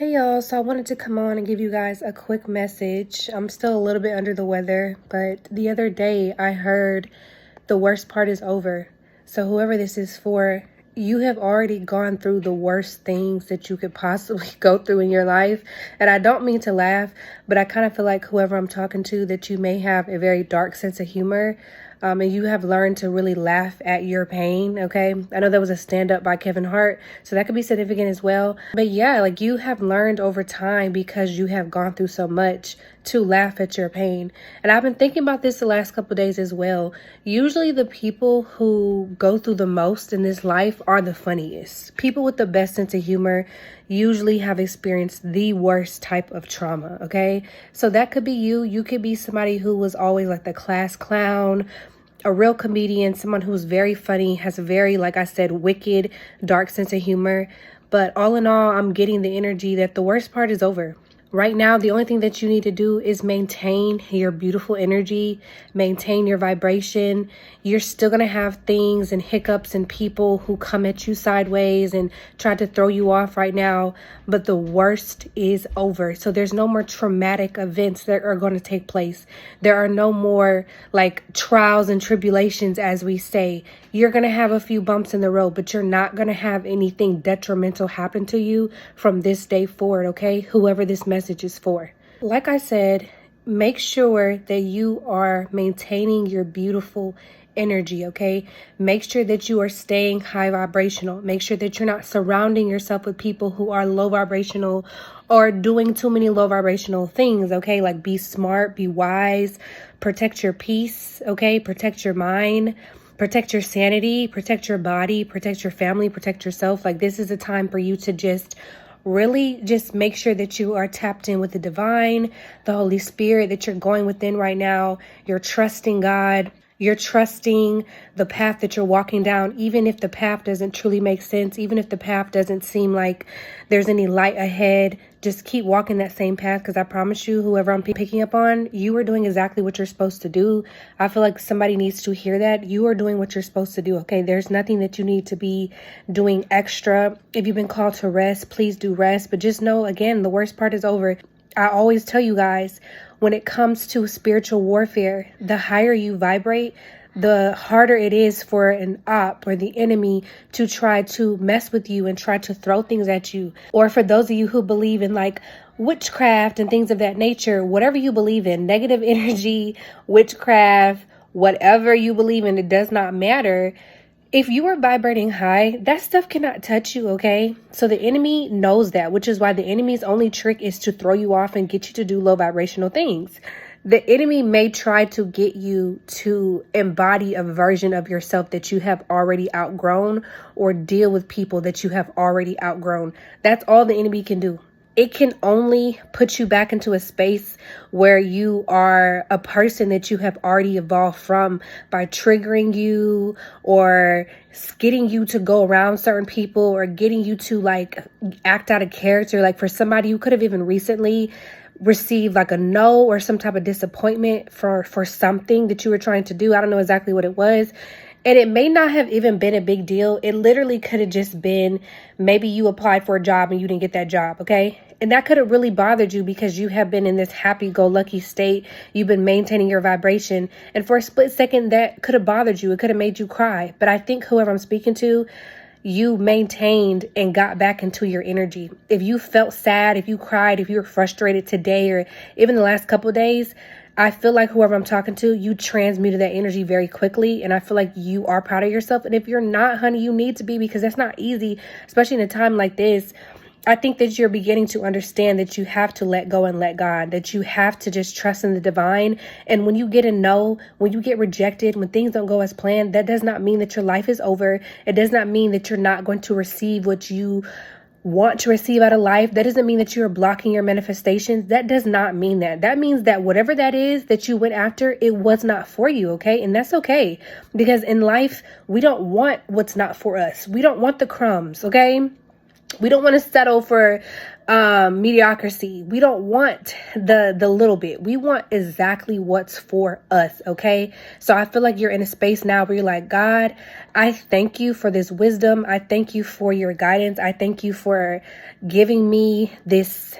Hey y'all, so I wanted to come on and give you guys a quick message. I'm still a little bit under the weather, but the other day I heard the worst part is over. So whoever this is for, you have already gone through the worst things that you could possibly go through in your life. And I don't mean to laugh, but I kind of feel like whoever I'm talking to, that you may have a very dark sense of humor. And you have learned to really laugh at your pain, okay? I know there was a stand-up by Kevin Hart, so that could be significant as well. But yeah, like you have learned over time, because you have gone through so much, to laugh at your pain. And I've been thinking about this the last couple of days as well. Usually the people who go through the most in this life are the funniest. People with the best sense of humor usually have experienced the worst type of trauma, okay? So that could be you. You could be somebody who was always like the class clown, a real comedian, someone who's very funny, has a very, like I said, wicked, dark sense of humor. But all in all, I'm getting the energy that the worst part is over. Right now, the only thing that you need to do is maintain your beautiful energy, maintain your vibration. You're still going to have things and hiccups and people who come at you sideways and try to throw you off right now. But the worst is over. So there's no more traumatic events that are going to take place. There are no more like trials and tribulations, as we say. You're going to have a few bumps in the road, but you're not going to have anything detrimental happen to you from this day forward, okay? Whoever this message is for. Like I said, make sure that you are maintaining your beautiful energy, okay? Make sure that you are staying high vibrational. Make sure that you're not surrounding yourself with people who are low vibrational or doing too many low vibrational things, okay? Like be smart, be wise, protect your peace, okay? Protect your mind. Protect your sanity, protect your body, protect your family, protect yourself. Like this is a time for you to just really just make sure that you are tapped in with the divine, the Holy Spirit, that you're going within right now. You're trusting God. You're trusting the path that you're walking down, even if the path doesn't truly make sense, even if the path doesn't seem like there's any light ahead. Just keep walking that same path, because I promise you, whoever I'm picking up on, you are doing exactly what you're supposed to do. I feel like somebody needs to hear that. You are doing what you're supposed to do, okay? There's nothing that you need to be doing extra. If you've been called to rest, please do rest. But just know, again, the worst part is over. I always tell you guys, when it comes to spiritual warfare, the higher you vibrate, the harder it is for an op or the enemy to try to mess with you and try to throw things at you. Or for those of you who believe in like witchcraft and things of that nature, whatever you believe in, negative energy, witchcraft, whatever you believe in, it does not matter. If you are vibrating high, that stuff cannot touch you, okay? So the enemy knows that, which is why the enemy's only trick is to throw you off and get you to do low vibrational things. The enemy may try to get you to embody a version of yourself that you have already outgrown, or deal with people that you have already outgrown. That's all the enemy can do. It can only put you back into a space where you are a person that you have already evolved from, by triggering you or getting you to go around certain people, or getting you to like act out of character. Like for somebody who could have even recently received like a no or some type of disappointment for something that you were trying to do. I don't know exactly what it was. And it may not have even been a big deal. It literally could have just been, maybe you applied for a job and you didn't get that job, okay? And that could have really bothered you, because you have been in this happy-go-lucky state. You've been maintaining your vibration. And for a split second, that could have bothered you. It could have made you cry. But I think whoever I'm speaking to, you maintained and got back into your energy. If you felt sad, if you cried, if you were frustrated today, or even the last couple of days, I feel like whoever I'm talking to, you transmuted that energy very quickly. And I feel like you are proud of yourself. And if you're not, honey, you need to be, because that's not easy, especially in a time like this. I think that you're beginning to understand that you have to let go and let God, that you have to just trust in the divine. And when you get a no, when you get rejected, when things don't go as planned, that does not mean that your life is over. It does not mean that you're not going to receive what you want to receive out of life. That doesn't mean that you're blocking your manifestations. That does not mean that. That means that whatever that is that you went after, it was not for you, okay? And that's okay, because in life, we don't want what's not for us. We don't want the crumbs, okay? We don't want to settle for mediocrity. We don't want the little bit. We want exactly what's for us. Okay. So I feel like you're in a space now where you're like, God, I thank you for this wisdom. I thank you for your guidance. I thank you for giving me this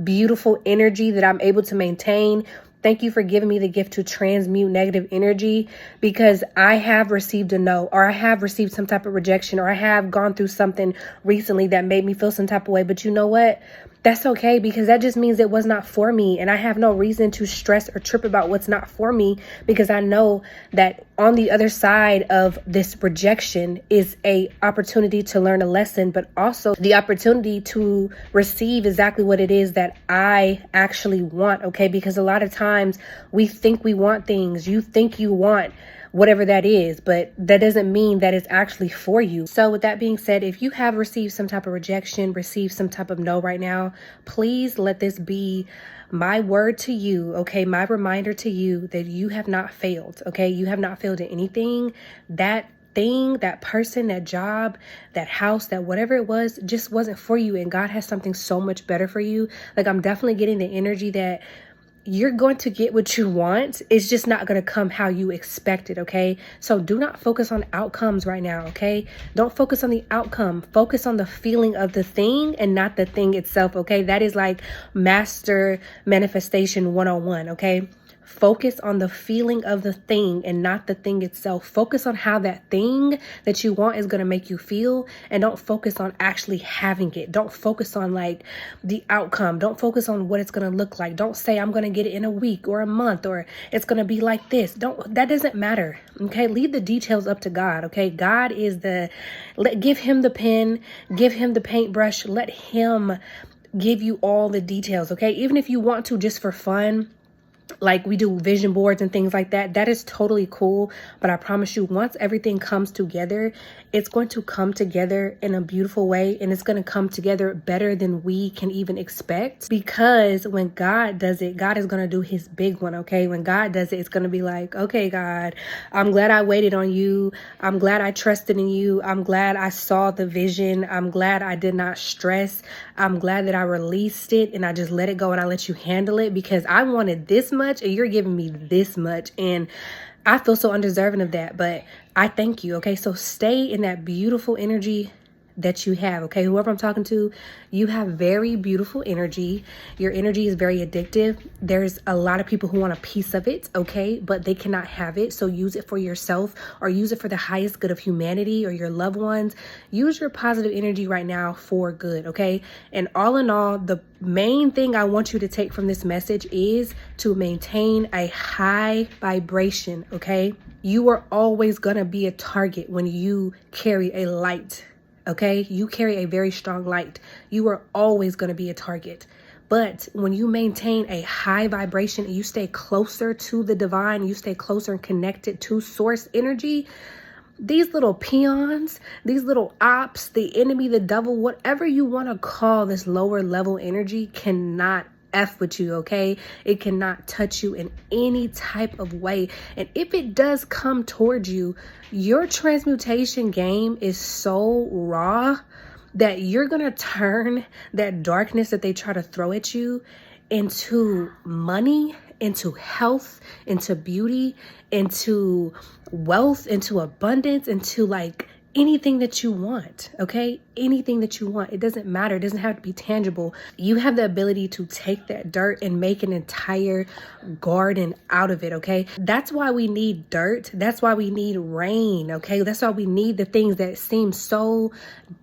beautiful energy that I'm able to maintain. Thank you for giving me the gift to transmute negative energy, because I have received a no, or I have received some type of rejection, or I have gone through something recently that made me feel some type of way. But you know what? That's okay, because that just means it was not for me. And I have no reason to stress or trip about what's not for me, because I know that on the other side of this rejection is a opportunity to learn a lesson, but also the opportunity to receive exactly what it is that I actually want. Okay. Because a lot of times we think we want things. You think you want whatever that is, but that doesn't mean that it's actually for you. So with that being said, if you have received some type of rejection, received some type of no right now, please let this be my word to you, okay? My reminder to you that you have not failed, okay? You have not failed at anything. That thing, that person, that job, that house, that whatever it was, just wasn't for you. And God has something so much better for you. Like, I'm definitely getting the energy that you're going to get what you want. It's just not going to come how you expect it, okay? So do not focus on outcomes right now, okay? Don't focus on the outcome. Focus on the feeling of the thing and not the thing itself, okay? That is like master manifestation 101, okay? Focus on the feeling of the thing and not the thing itself. Focus on how that thing that you want is going to make you feel, and don't focus on actually having it. Don't focus on like the outcome. Don't focus on what it's going to look like. Don't say I'm going to get it in a week or a month, or it's going to be like this. That doesn't matter. Okay. Leave the details up to God. Okay. God is give him the pen, give him the paintbrush, let him give you all the details. Okay. Even if you want to, just for fun, like we do vision boards and things like that, that is totally cool. But I promise you, once everything comes together, it's going to come together in a beautiful way, and it's going to come together better than we can even expect. Because when God does it, God is going to do his big one. Okay. When God does it, it's going to be like, okay, God, I'm glad I waited on you. I'm glad I trusted in you. I'm glad I saw the vision. I'm glad I did not stress. I'm glad that I released it and I just let it go and I let you handle it, because I wanted this much and you're giving me this much. And I feel so undeserving of that, but I thank you. Okay. So stay in that beautiful energy that you have. Okay. Whoever I'm talking to, you have very beautiful energy. Your energy is very addictive. There's a lot of people who want a piece of it. Okay. But they cannot have it. So use it for yourself, or use it for the highest good of humanity or your loved ones. Use your positive energy right now for good. Okay. And all in all, the main thing I want you to take from this message is to maintain a high vibration. Okay. You are always going to be a target when you carry a light. Okay, you carry a very strong light. You are always going to be a target. But when you maintain a high vibration and you stay closer to the divine, you stay closer and connected to source energy, these little peons, these little ops, the enemy, the devil, whatever you want to call this lower level energy, cannot F with you, okay? It cannot touch you in any type of way. And if it does come towards you, your transmutation game is so raw that you're going to turn that darkness that they try to throw at you into money, into health, into beauty, into wealth, into abundance, into like anything that you want, okay? Anything that you want. It doesn't matter. It doesn't have to be tangible. You have the ability to take that dirt and make an entire garden out of it, okay? That's why we need dirt. That's why we need rain, okay? That's why we need the things that seem so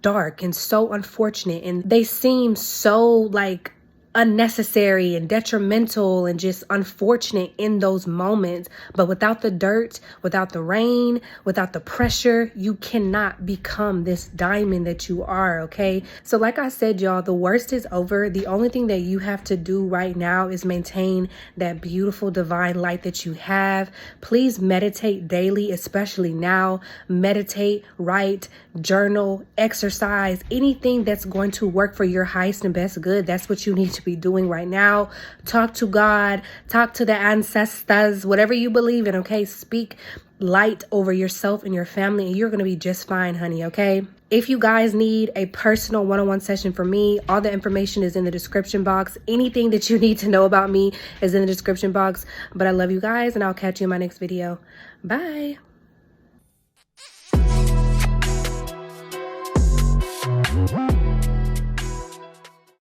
dark and so unfortunate, and they seem so like unnecessary and detrimental and just unfortunate in those moments. But without the dirt, without the rain, without the pressure, you cannot become this diamond that you are, okay? So like I said, y'all, the worst is over. The only thing that you have to do right now is maintain that beautiful divine light that you have. Please meditate daily, especially now. Meditate, write, journal, exercise, anything that's going to work for your highest and best good. That's what you need to be doing right now. Talk to God, talk to the ancestors, whatever you believe in, okay? Speak light over yourself and your family, and you're going to be just fine, honey, okay? If you guys need a personal one-on-one session for me, all the information is in the description box. Anything that you need to know about me is in the description box. But I love you guys, and I'll catch you in my next video. Bye.